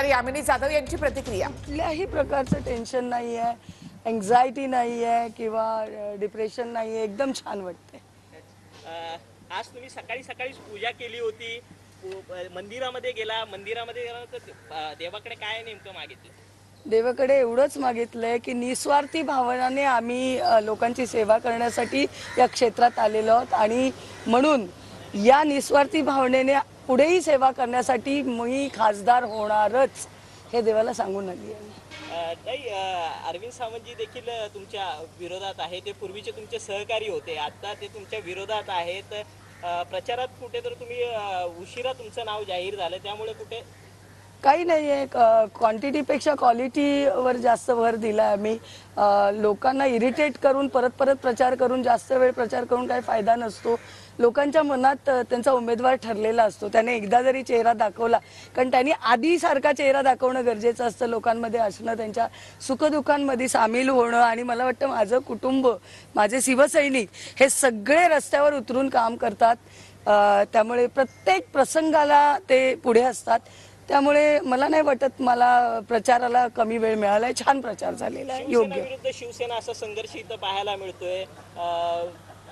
यामिनी जाधव यांची प्रतिक्रिया। कुठल्याही प्रकारचं टेन्शन नाही आहे, एन्झायटी नाही आहे किंवा डिप्रेशन नाही आहे, एकदम छान वाटते। आज तुम्ही सकाळी सकाळीच पूजा केली होती, मंदिरामध्ये गेला, मंदिरामध्ये गेल्यानंतर देवाकडे काय नेमकं मागितलं? देवाकडे एवढंच मागितलंय की निस्वार्थी भावनाने आम्ही लोकांची सेवा करण्यासाठी या क्षेत्रात आलेलो आहोत आणि म्हणून या निस्वार्थी भावनेने पुढेही सेवा करण्यासाठी मी खासदार होणारच हे देवाला सांगून आली आहे। ताई, अरविंद सावंतजी देखील तुमच्या विरोधात आहे, ते पूर्वीचे तुमचे सहकारी होते, आता ते तुमच्या विरोधात आहेत। प्रचारात कुठे तर तुम्ही उशिरा तुमचं नाव जाहीर झालं, त्यामुळे कुठे काही नाही आहे, क्वांटिटीपेक्षा क्वालिटीवर जास्त भर दिला आम्ही। लोकांना इरिटेट करून परत परत प्रचार करून जास्त वेळ प्रचार करून काही फायदा नसतो। लोकांच्या मनात त्यांचा उमेदवार ठरलेला असतो, त्याने एकदा जरी चेहरा दाखवला, कारण त्यांनी आधीसारखा चेहरा दाखवणं गरजेचं असतं, लोकांमध्ये असणं, त्यांच्या सुखदुःखांमध्ये सामील होणं। आणि मला वाटतं माझं कुटुंब, माझे शिवसैनिक हे सगळे रस्त्यावर उतरून काम करतात, त्यामुळे प्रत्येक प्रसंगाला ते पुढे असतात। त्यामुळे मला नाही वाटत मला प्रचाराला कमी वेळ मिळालाय, छान प्रचार झालेला आहे, योग्य। विरुद्ध शिवसेना असा संघर्ष इथं पाहायला मिळतोय,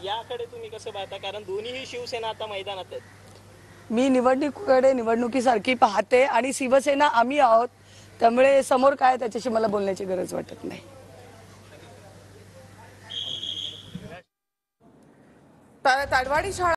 याकडे तुम्ही कसं पाहता? कारण दोन्हीही शिवसेना आता मैदानात आहेत। मी निवडणुकीकडे निवडणुकीसारखी पाहते आणि शिवसेना आम्ही आहोत, त्यामुळे समोर काय त्याच्याशी मला बोलण्याची गरज वाटत नाही। ताडवाडी शाळा